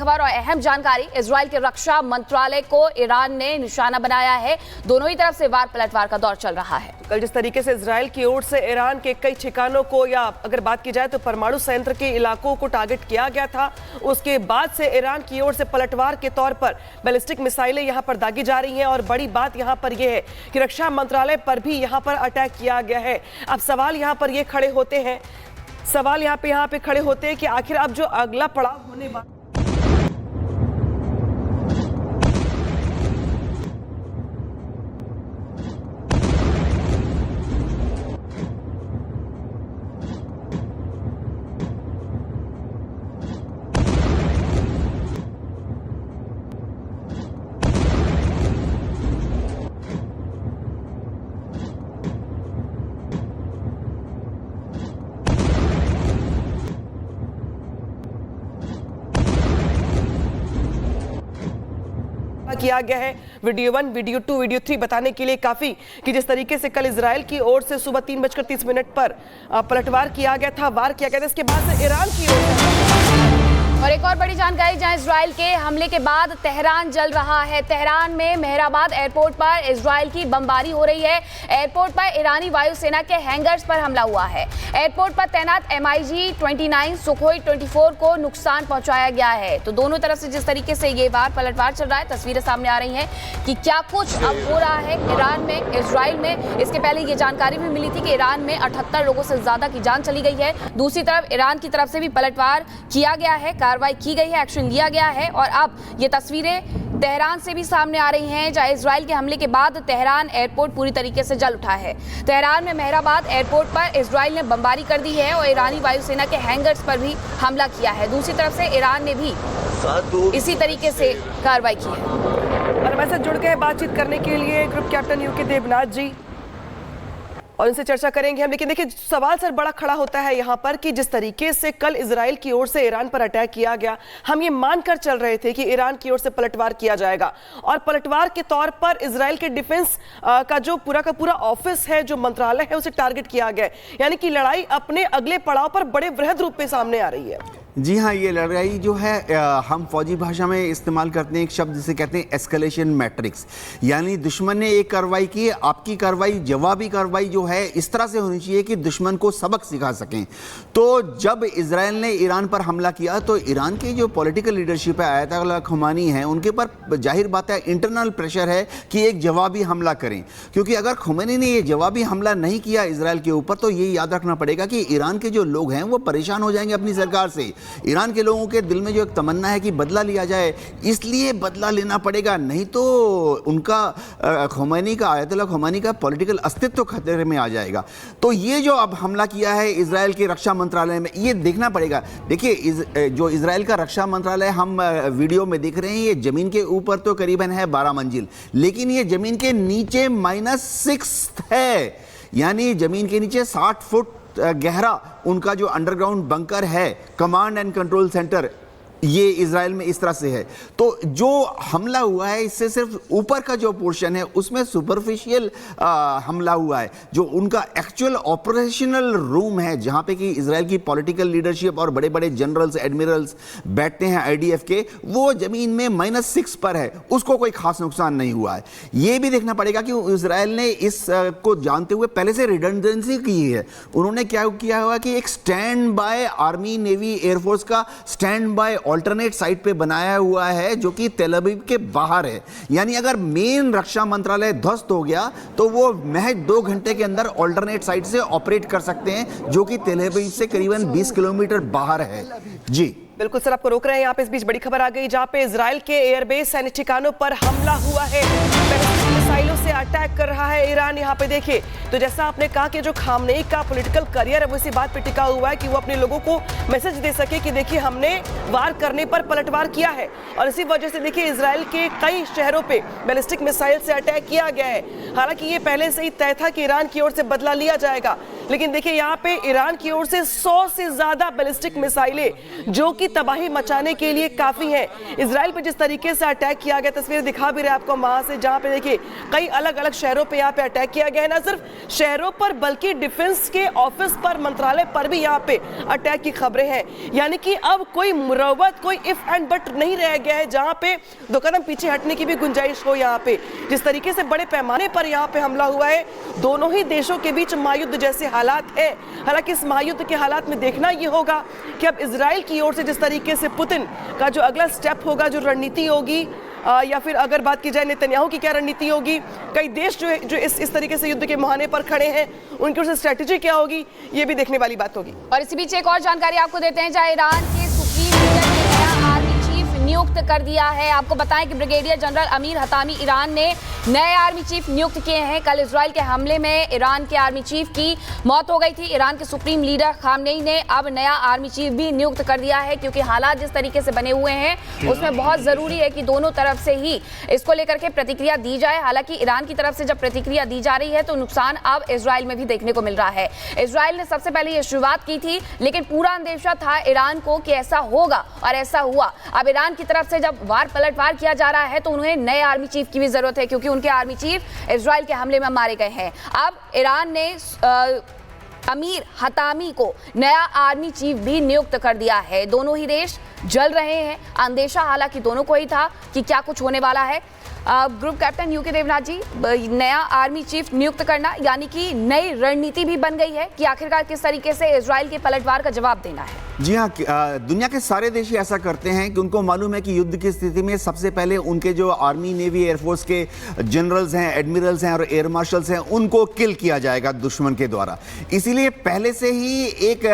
खबर और अहम जानकारी, इजराइल के रक्षा मंत्रालय को ईरान ने निशाना बनाया है। दोनों ही तरफ से वार पलटवार का दौर चल रहा है। कल जिस तरीके से इजराइल की ओर से ईरान के कई ठिकानों को, या अगर बात की जाए तो परमाणु संयंत्र के इलाकों को टारगेट किया गया था, उसके बाद से ईरान की ओर से पलटवार के तौर पर बैलिस्टिक मिसाइलें यहां पर दागी जा रही हैं। और बड़ी बात यहां पर यह है कि रक्षा मंत्रालय पर भी यहां पर अटैक किया गया है। अब सवाल यहां पर ये खड़े होते हैं, सवाल यहाँ पे खड़े होते हैं कि आखिर अब जो अगला पड़ाव होने वाला किया गया है। वीडियो 1, वीडियो 2, वीडियो 3 बताने के लिए काफी कि जिस तरीके से कल इजराइल की ओर से सुबह 3:30 पर पलटवार किया गया था, वार किया गया था। इसके बाद से ईरान की ओर से और एक और बड़ी जानकारी, जहां इजराइल के हमले के बाद तेहरान जल रहा है। तेहरान में मेहराबाद एयरपोर्ट पर इजराइल की बमबारी हो रही है। एयरपोर्ट पर ईरानी वायुसेना के हैंगर्स पर हमला हुआ है। एयरपोर्ट पर तैनात MiG-29 सुखोई 24 को नुकसान पहुंचाया गया है। तो दोनों तरफ से जिस तरीके से ये वार पलटवार चल रहा है, तस्वीरें सामने आ रही हैं कि क्या कुछ अब हो रहा है ईरान में, इजराइल में। इसके पहले ये जानकारी भी मिली थी कि ईरान में 78 लोगों से ज्यादा की जान चली गई है। दूसरी तरफ ईरान की तरफ से भी पलटवार किया गया है, कार्रवाई की गई है, एक्शन लिया गया है। और अब ये तस्वीरें तेहरान से भी सामने आ रही हैं, जहां इजराइल के हमले के बाद तेहरान एयरपोर्ट पूरी तरीके से जल उठा है। तेहरान में मेहराबाद एयरपोर्ट पर इजराइल ने बमबारी कर दी है और ईरानी वायुसेना के हैंगर्स पर भी हमला किया है। दूसरी तरफ से ईरान ने भी इसी तरीके से कार्रवाई की है। और हमारे साथ जुड़ गए बातचीत करने के लिए ग्रुप कैप्टन यूके देवनाथ जी, और इनसे चर्चा करेंगे हम। लेकिन देखिए, सवाल सर बड़ा खड़ा होता है यहाँ पर कि जिस तरीके से कल इजराइल की ओर से ईरान पर अटैक किया गया, हम ये मानकर चल रहे थे कि ईरान की ओर से पलटवार किया जाएगा, और पलटवार के तौर पर इजराइल के डिफेंस का जो पूरा का पूरा ऑफिस है, जो मंत्रालय है, उसे टारगेट किया गया। यानी कि लड़ाई अपने अगले पड़ाव पर बड़े वृहद रूप में सामने आ रही है। जी हाँ, ये लड़ाई जो है हम फौजी भाषा में इस्तेमाल करते हैं एक शब्द जिसे कहते हैं एस्केलेशन मैट्रिक्स। यानी दुश्मन ने एक कार्रवाई की, आपकी कार्रवाई, जवाबी कार्रवाई जो है इस तरह से होनी चाहिए कि दुश्मन को सबक सिखा सकें। तो जब इजराइल ने ईरान पर हमला किया तो ईरान की जो पॉलिटिकल लीडरशिप है, आयतुल्लाह खुमैनी है, उनके पर जाहिर बात है इंटरनल प्रेशर है कि एक जवाबी हमला करें। क्योंकि अगर खुमैनी ने ये जवाबी हमला नहीं किया इजराइल के ऊपर, तो ये याद रखना पड़ेगा कि ईरान के जो लोग हैं वो परेशान हो जाएंगे अपनी सरकार से। ईरान के लोगों के दिल में जो एक तमन्ना है कि बदला लिया जाए, इसलिए बदला लेना पड़ेगा, नहीं तो उनका खुमैनी का, आयतुल्लाह खुमैनी का पॉलिटिकल अस्तित्व खतरे में आ जाएगा। तो ये जो अब हमला किया है इजराइल के रक्षा मंत्रालय में, ये देखना पड़ेगा। देखिए, जो इजराइल का रक्षा मंत्रालय हम वीडियो में देख रहे हैं, ये जमीन के ऊपर तो करीबन है 12 मंजिल, लेकिन ये जमीन के नीचे -6 है। यानी जमीन के नीचे 60 फुट गहरा उनका जो अंडरग्राउंड बंकर है, कमांड एंड कंट्रोल सेंटर, ये इजराइल में इस तरह से है। तो जो हमला हुआ है इससे सिर्फ ऊपर का जो पोर्शन है उसमें सुपरफिशियल हमला हुआ है। जो उनका एक्चुअल ऑपरेशनल रूम है, जहां पे कि इजराइल की पॉलिटिकल लीडरशिप और बड़े बड़े जनरल्स, एडमिरल्स बैठते हैं IDF के, वो जमीन में -6 पर है, उसको कोई खास नुकसान नहीं हुआ है। ये भी देखना पड़ेगा कि इजराइल ने इस को जानते हुए पहले से रिडंडेंसी की है। उन्होंने क्या किया हुआ कि एक stand by army, navy, air force का स्टैंड बाय ऑल्टरनेट साइट पे बनाया हुआ है, जो कि तेल अवीव के बाहर है। यानी अगर मेन रक्षा मंत्रालय ध्वस्त हो गया तो वो महज 2 घंटे के अंदर ऑल्टरनेट साइट से ऑपरेट कर सकते हैं, जो कि तेल अवीव से करीबन 20 किलोमीटर बाहर है। जी बिल्कुल सर, आपको रोक रहे हैं। यहाँ पे इस बीच बड़ी खबर आ गई, जहाँ पे इजराइल के एयरबेस सैन्य ठिकानों पर हमला हुआ है, मिसाइलों से अटैक कर रहा है ईरान। यहाँ पे देखिए, तो जैसा आपने कहा कि जो खामनेई का पॉलिटिकल करियर है वो इसी बात पे टिका हुआ है कि वो अपने लोगों को मैसेज दे सके कि देखिए हमने वार करने पर पलटवार किया है। और इसी वजह से देखिए इजराइल के कई शहरों पे बैलिस्टिक मिसाइल से अटैक किया गया है। हालांकि ये पहले से ही तय था कि ईरान की ओर से बदला लिया जाएगा, लेकिन देखिए यहाँ पे ईरान की ओर से 100 से ज्यादा बैलिस्टिक मिसाइलें जो कि की तबाही मचाने के लिए काफी है। इजराइल पे जिस तरीके से अटैक किया गया, तस्वीरें दिखा भी रहे आपको वहां से, जहां पे देखिए कई अलग अलग शहरों पे यहाँ पे अटैक किया गया है। ना सिर्फ शहरों पर बल्कि डिफेंस के ऑफिस पर, मंत्रालय पर भी यहाँ पे अटैक की खबरें हैं। यानी कि अब कोई मुरव्वत, कोई इफ एंड बट नहीं रह गया है, जहां पे दो कदम पीछे हटने की भी गुंजाइश हो। यहाँ पे जिस तरीके से बड़े पैमाने पर यहाँ पे हमला हुआ है, दोनों ही देशों के बीच महायुद्ध जैसे हालात है। हालांकि इस महायुद्ध के हालात में देखना ये होगा कि अब इजराइल की ओर से जिस तरीके से पुतिन का जो अगला स्टेप होगा, जो रणनीति होगी, या फिर अगर बात की जाए नेतन्याहू की क्या रणनीति होगी, कई देश जो इस तरीके से युद्ध के मुहाने पर खड़े हैं, उनकी ओर से स्ट्रेटेजी क्या होगी, ये भी देखने वाली बात होगी। और इसी बीच एक और जानकारी आपको देते हैं, जहां ईरान के सुप्रीम लीडर ने नया आर्मी चीफ नियुक्त कर दिया है। आपको बताएं कि brigadier general Amir Hatami Iran ने नए आर्मी चीफ नियुक्त किए हैं। कल इजराइल के हमले में ईरान के आर्मी चीफ की मौत हो गई थी। ईरान के सुप्रीम लीडर खामनेई ने अब नया आर्मी चीफ भी नियुक्त कर दिया है, क्योंकि हालात जिस तरीके से बने हुए हैं उसमें बहुत जरूरी है कि दोनों तरफ से ही इसको लेकर के प्रतिक्रिया दी जाए। हालांकि ईरान की तरफ से जब प्रतिक्रिया दी जा रही है तो नुकसान अब इजराइल में भी देखने को मिल रहा है। इजराइल ने सबसे पहले ये शुरुआत की थी, लेकिन पूरा अंदेशा था ईरान को कि ऐसा होगा और ऐसा हुआ। अब ईरान की तरफ से जब पलटवार किया जा रहा है तो उन्हें नए आर्मी चीफ की भी जरूरत है, क्योंकि उनके आर्मी चीफ इजराइल के हमले में मारे गए हैं। अब ईरान ने अमीर हतामी को नया आर्मी चीफ भी नियुक्त कर दिया है। दोनों ही देश जल रहे हैं। अंदेशा हालांकि दोनों को ही था कि क्या कुछ होने वाला है। ग्रुप कैप्टन यूके देवनाथ जी, नया आर्मी चीफ नियुक्त करना यानी कि नई रणनीति भी बन गई है कि आखिरकार किस तरीके से इजराइल के पलटवार का जवाब देना है। जी हाँ, दुनिया के सारे देश ही ऐसा करते हैं कि उनको मालूम है कि युद्ध की स्थिति में सबसे पहले उनके जो आर्मी, नेवी, एयरफोर्स के जनरल्स हैं, एडमिरल्स हैं और एयर मार्शल्स हैं, उनको किल किया जाएगा दुश्मन के द्वारा। इसीलिए पहले से ही एक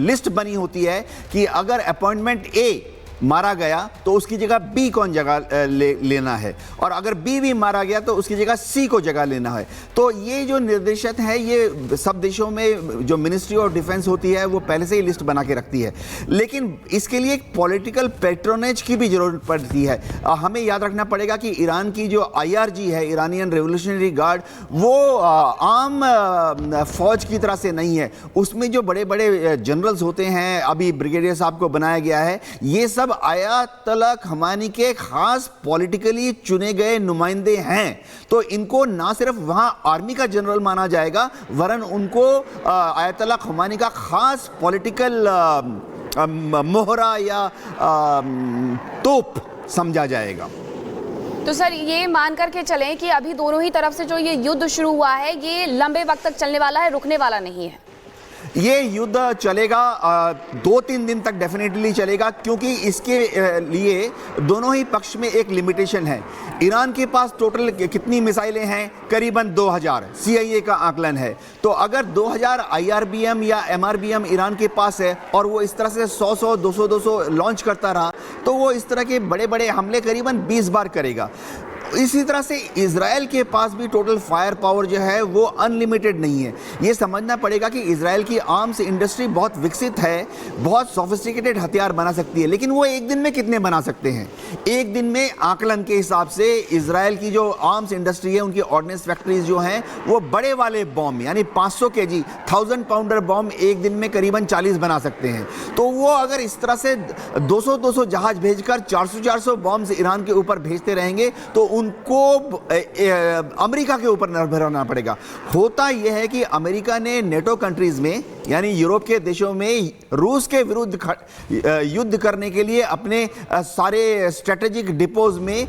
लिस्ट बनी होती है कि अगर अपॉइंटमेंट ए मारा गया तो उसकी जगह बी कौन जगह लेना है, और अगर बी भी मारा गया तो उसकी जगह सी को जगह लेना है। तो ये जो निर्देशित है, ये सब देशों में जो मिनिस्ट्री ऑफ डिफेंस होती है वो पहले से ही लिस्ट बना के रखती है। लेकिन इसके लिए एक पॉलिटिकल पैट्रोनेज की भी जरूरत पड़ती है। हमें याद रखना पड़ेगा कि ईरान की जो IRG है, ईरानियन रेवोल्यूशनरी गार्ड, वो आम फौज की तरह से नहीं है। उसमें जो बड़े बड़े जनरल्स होते हैं, अभी ब्रिगेडियर साहब को बनाया गया है, ये सब आयतुल्लाह खमेनी के खास पॉलिटिकली चुने गए नुमाइंदे हैं। तो इनको ना सिर्फ वहां आर्मी का जनरल माना जाएगा, वरन उनको आयतुल्लाह खमेनी का खास पॉलिटिकल मोहरा या तोप समझा जाएगा। तो सर, ये मान करके चलें कि अभी दोनों ही तरफ से जो ये युद्ध शुरू हुआ है, ये लंबे वक्त तक चलने वाला है, रुकने वाला नहीं है। ये युद्ध चलेगा 2-3 दिन तक डेफिनेटली चलेगा, क्योंकि इसके लिए दोनों ही पक्ष में एक लिमिटेशन है। ईरान के पास टोटल कितनी मिसाइलें हैं? करीबन 2000 CIA का आकलन है। तो अगर 2000 IRBM या MRBM ईरान के पास है और वो इस तरह से 100 200 लॉन्च करता रहा, तो वो इस तरह के बड़े बड़े हमले करीबन 20 बार करेगा। इसी तरह से इजराइल के पास भी टोटल फायर पावर जो है वो अनलिमिटेड नहीं है। ये समझना पड़ेगा कि इजराइल की आर्म्स इंडस्ट्री बहुत विकसित है, बहुत सोफिस्टिकेटेड हथियार बना सकती है, लेकिन वो एक दिन में कितने बना सकते हैं? एक दिन में आकलन के हिसाब से इजराइल की जो आर्म्स इंडस्ट्री है, उनकी ऑर्डिनेंस फैक्ट्रीज जो हैं, वो बड़े वाले बॉम्ब यानी 500 kg 1000 पाउंडर बॉम्ब एक दिन में करीबन 40 बना सकते हैं। तो वो अगर इस तरह से 200 जहाज भेजकर 400 बॉम्ब ईरान के ऊपर भेजते रहेंगे तो उनको अमेरिका के ऊपर निर्भर रहना पड़ेगा। होता यह है कि अमेरिका ने नेटो कंट्रीज में यानी यूरोप के देशों में रूस के विरुद्ध युद्ध करने के लिए अपने सारे स्ट्रेटेजिक डिपोज में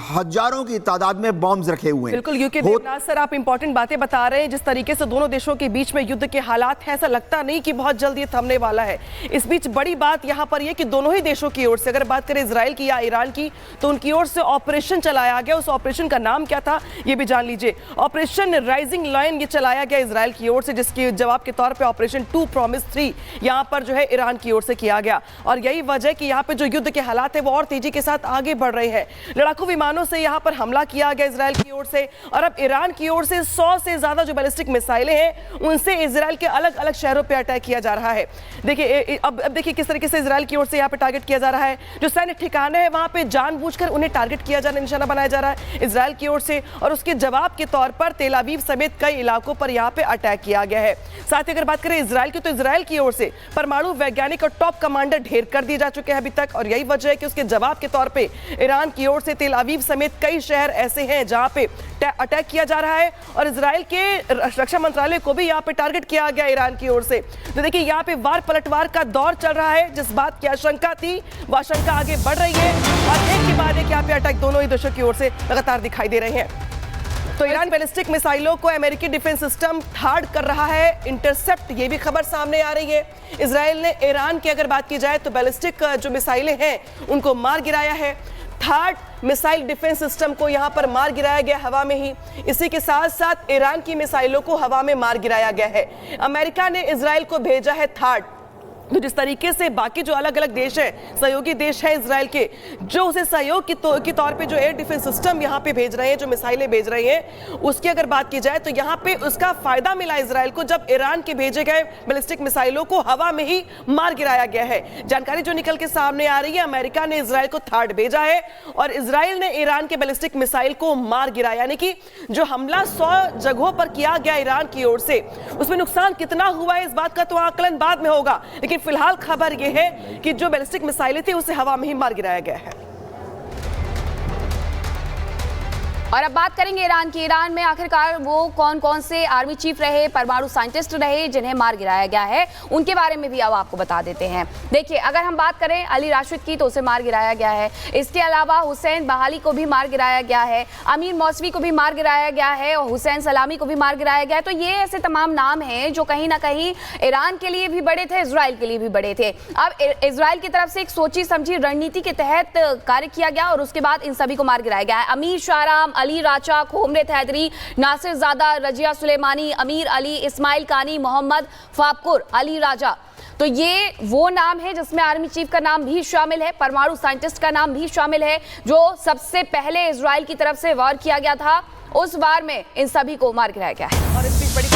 हजारों की तादाद में बॉम्ब्स रखे हुए हैं। बिल्कुल यूके देवनाथ सर, आप इंपॉर्टेंट बातें बता रहे हैं। जिस तरीके से दोनों देशों के बीच में युद्ध के हालात हैं, ऐसा लगता नहीं कि बहुत जल्द ये थमने वाला है। इस बीच बड़ी बात यहां पर यह कि दोनों ही देशों की ओर से, अगर बात करें इजराइल की या ईरान की, तो उनकी ओर से ऑपरेशन चलाया गया। उस ऑपरेशन का नाम क्या था ये भी जान लीजिए। ऑपरेशन राइजिंग लायन ये चलाया गया इजराइल की ओर से, जिसके जवाब के तौर पे ऑपरेशन 2 प्रॉमिस 3 यहां पर जो है ईरान की ओर से किया गया। और यही वजह कि यहां पे जो युद्ध के हालात है वो और तेजी के साथ आगे बढ़ रहे हैं। लड़ाकू विमानों से यहां पर हमला किया गया इजराइल की ओर से, और अब ईरान की ओर से 100 से ज्यादा जो बैलिस्टिक मिसाइलें हैं उनसे इजराइल के अलग अलग शहरों पर अटैक किया जा रहा है। देखिए अब देखिए किस तरीके से इजराइल की ओर से यहां पर टारगेट किया जा रहा है। जो सैन्य ठिकाने हैं वहां पे जानबूझकर उन्हें टारगेट किया जा रहा है, निशाना बनाया जा रहा है इजराइल की ओर से, और उसके जवाब के तौर पर तेल अवीव समेत कई इलाकों पर यहां पे अटैक किया गया है। साथ ही अगर बात करें इजराइल की, तो इजराइल की ओर से परमाणु वैज्ञानिक और टॉप कमांडर ढेर कर दिए जा चुके हैं अभी तक, और यही वजह है कि उसके जवाब के तौर पे ईरान की ओर से तेल अवीव समेत कई शहर ऐसे हैं जहां पे अटैक किया जा रहा है, और इजराइल के रक्षा मंत्रालय को भी यहाँ पे टारगेट किया गया ईरान की ओर से। तो देखिए यहाँ पे वार पलटवार का दौर चल रहा है। जिस बात की आशंका थी वह आशंका आगे बढ़ रही है, और एक के बाद एक यहाँ पे अटैक दोनों ही देशों की ओर से लगातार दिखाई दे रहे हैं। तो ईरान बैलिस्टिक मिसाइलों को अमेरिकी डिफेंस सिस्टम थार्ड कर रहा है इंटरसेप्ट, ये भी खबर सामने आ रही है। इजराइल ने ईरान की अगर बात की जाए तो बैलिस्टिक जो मिसाइलें हैं उनको मार गिराया है। थर्ड मिसाइल डिफेंस सिस्टम को यहां पर मार गिराया गया हवा में ही। इसी के साथ साथ ईरान की मिसाइलों को हवा में मार गिराया गया है। अमेरिका ने इजराइल को भेजा है थर्ड। तो जिस तरीके से बाकी जो अलग अलग देश हैं, सहयोगी देश हैं इजराइल के, जो उसे सहयोग की तौर पे जो एयर डिफेंस सिस्टम यहाँ पे भेज रहे हैं, जो मिसाइलें भेज रहे हैं, उसकी अगर बात की जाए तो यहाँ पे उसका फायदा मिला इजराइल को जब ईरान के भेजे गए बैलिस्टिक मिसाइलों को हवा में ही मार गिराया गया है। जानकारी जो निकल के सामने आ रही है, अमेरिका ने इजराइल को थर्ड भेजा है और इजराइल ने ईरान के बैलिस्टिक मिसाइल को मार गिराया। यानी कि जो हमला 100 जगहों पर किया गया ईरान की ओर से, उसमें नुकसान कितना हुआ है इस बात का तो आकलन बाद में होगा, लेकिन फिलहाल खबर यह है कि जो बैलिस्टिक मिसाइलें थी उसे हवा में ही मार गिराया गया है। और अब बात करेंगे ईरान की। ईरान में आखिरकार वो कौन कौन से आर्मी चीफ रहे, परमाणु साइंटिस्ट रहे जिन्हें मार गिराया गया है, उनके बारे में भी अब आपको बता देते हैं। देखिए, अगर हम बात करें अली राशिद की तो उसे मार गिराया गया है। इसके अलावा हुसैन बहाली को भी मार गिराया गया है, अमीर मौसवी को भी मार गिराया गया है और हुसैन सलामी को भी मार गिराया गया है। तो ये ऐसे तमाम नाम हैं जो कहीं ना कहीं ईरान के लिए भी बड़े थे, इजराइल के लिए भी बड़े थे। अब इजराइल की तरफ से एक सोची समझी रणनीति के तहत कार्य किया गया और उसके बाद इन सभी को मार गिराया गया है। अमीर शाहराम, अली राचा, खोमरेत हैदरी, नासिर ज़ादा, रजिया सुलेमानी, अमीर अली, इस्माइल कानी, मोहम्मद फापकुर, अली राजा। तो ये वो नाम है जिसमें आर्मी चीफ का नाम भी शामिल है, परमाणु साइंटिस्ट का नाम भी शामिल है, जो सबसे पहले इजराइल की तरफ से वार किया गया था। उस वार में इन सभी को मार गिराया गया है। और इस बीच बड़ी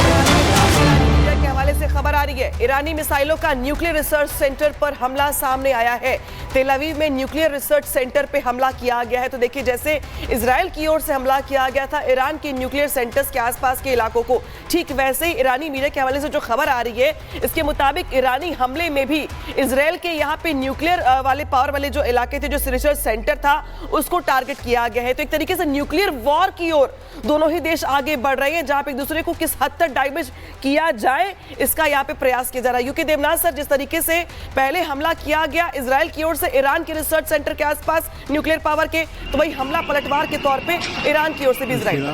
के हवाले से खबर आ रही है, ईरानी मिसाइलों का न्यूक्लियर रिसर्च सेंटर पर हमला सामने आया है। तेल अवीव में न्यूक्लियर रिसर्च सेंटर पे हमला किया गया है। तो देखिए, जैसे इजराइल की ओर से हमला किया गया था ईरान के न्यूक्लियर सेंटर्स के आसपास के इलाकों को, ठीक वैसे ही ईरानी मीडिया के हवाले से जो खबर आ रही है, इसके मुताबिक ईरानी हमले में भी इजराइल के यहाँ पे न्यूक्लियर वाले पावर वाले जो इलाके थे, जो रिसर्च सेंटर था, उसको टारगेट किया गया है। तो एक तरीके से न्यूक्लियर वॉर की ओर दोनों ही देश आगे बढ़ रहे हैं, जहां पे एक दूसरे को किस हद तक डैमेज किया जाए इसका यहाँ पे प्रयास किया जा रहा है। यूके देवनाथ सर, जिस तरीके से पहले हमला किया गया इजराइल की ओर से ईरान के रिसर्च सेंटर के आसपास न्यूक्लियर पावर के, तो वही हमला पलटवार के तौर पे ईरान की ओर से भी इजराइल।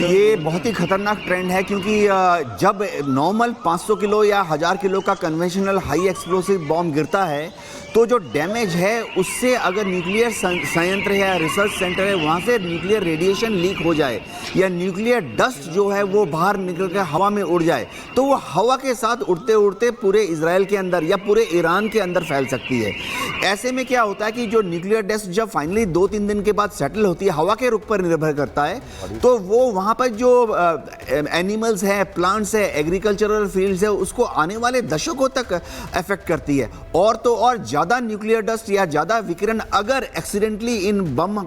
ये बहुत ही खतरनाक ट्रेंड है, क्योंकि जब नॉर्मल 500 किलो या 1000 किलो का कन्वेंशनल हाई एक्सप्लोसिव बॉम्ब गिरता है तो जो डैमेज है उससे अगर न्यूक्लियर संयंत्र है या रिसर्च सेंटर है वहाँ से न्यूक्लियर रेडिएशन लीक हो जाए या न्यूक्लियर डस्ट जो है वो बाहर निकल कर हवा में उड़ जाए, तो वो हवा के साथ उड़ते उड़ते पूरे इजराइल के अंदर या पूरे ईरान के अंदर फैल सकती है। ऐसे में क्या होता है कि जो न्यूक्लियर डस्ट जब फाइनली 2-3 दिन के बाद सेटल होती है, हवा के रुख पर निर्भर करता है, तो वो वहाँ पर जो एनिमल्स हैं, प्लांट्स है, एग्रीकल्चरल फील्ड्स है, उसको आने वाले दशकों तक अफेक्ट करती है। और तो और ज़्यादा न्यूक्लियर डस्ट या ज़्यादा विकिरण अगर एक्सीडेंटली इन बम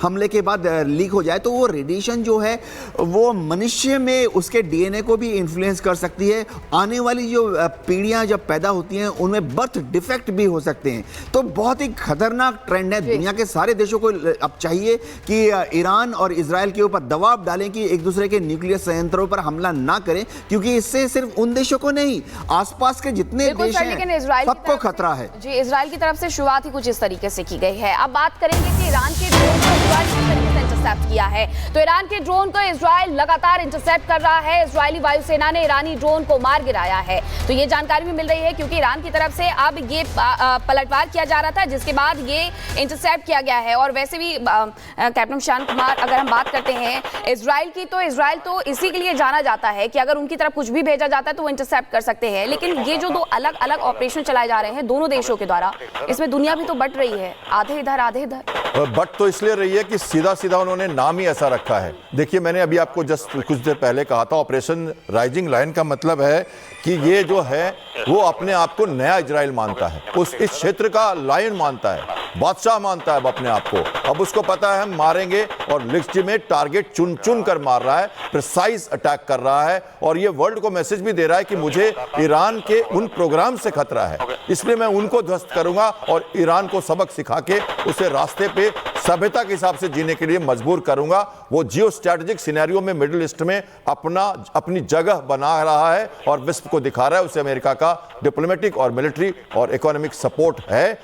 हमले के बाद लीक हो जाए तो वो रेडिएशन जो है वो मनुष्य में उसके डीएनए को भी इन्फ्लुएंस कर सकती है। आने वाली जो पीढ़ियां जब पैदा होती हैं उनमें बर्थ डिफेक्ट भी हो सकते हैं। तो बहुत ही खतरनाक ट्रेंड है। दुनिया के सारे देशों को अब चाहिए कि ईरान और इजराइल के ऊपर दबाव डालें कि एक दूसरे के न्यूक्लियर संयंत्रों पर हमला ना करें, क्योंकि इससे सिर्फ उन देशों को नहीं, आसपास के जितने देश हैं सबको खतरा है। जी, इजराइल की तरफ से शुरुआत ही कुछ इस तरीके से की गई है। अब बात करेंगे कि ईरान के ड्रोन को इजराइल किस तरीके से इंटरसेप्ट किया है। तो ईरान के ड्रोन को इजराइल लगातार इंटरसेप्ट कर रहा है। इजरायली वायुसेना ने ईरानी ड्रोन को मार गिराया है। तो ये जानकारी भी मिल रही है, क्योंकि ईरान की तरफ से अब ये पलटवार किया जा रहा था, जिसके बाद ये इंटरसेप्ट किया गया है। और वैसे भी कैप्टन शान कुमार, अगर हम बात करते हैं इजराइल की, तो इजराइल तो इसी के लिए जाना जाता है कि अगर उनकी तरफ कुछ भी भेजा जाता है तो वो इंटरसेप्ट कर सकते हैं। लेकिन ये जो दो अलग अलग ऑपरेशन चलाए जा रहे हैं दोनों देशों के द्वारा, इसमें दुनिया भी तो बट रही है, आधे इधर आधे इधर। बट तो इसलिए रही है कि सीधा सीधा उन्होंने नाम ही ऐसा रखा है। देखिए, मैंने अभी आपको जस्ट कुछ देर पहले कहा था, ऑपरेशन राइजिंग लायन का मतलब है कि ये जो है वो अपने आप को नया इजराइल मानता है, उस इस क्षेत्र का लायन मानता है। बादशाह मानता है अब अपने आप को। अब उसको पता है हम मारेंगे और लेजिटिमेट टारगेट चुन चुन कर मार रहा है, प्रिसाइज अटैक कर रहा है और ये वर्ल्ड को मैसेज भी दे रहा है कि मुझे ईरान के उन प्रोग्राम से खतरा है, इसलिए मैं उनको ध्वस्त करूंगा और ईरान को सबक सिखा के उसे रास्ते पे सभ्यता के हिसाब से जीने के लिए मजबूर करूंगा। वो जियो स्ट्रैटेजिक सिनेरियो में मिडिल ईस्ट में अपनी जगह बना रहा है और विश्व को दिखा रहा है उसे अमेरिका का डिप्लोमेटिक और मिलिट्री और इकोनॉमिक सपोर्ट है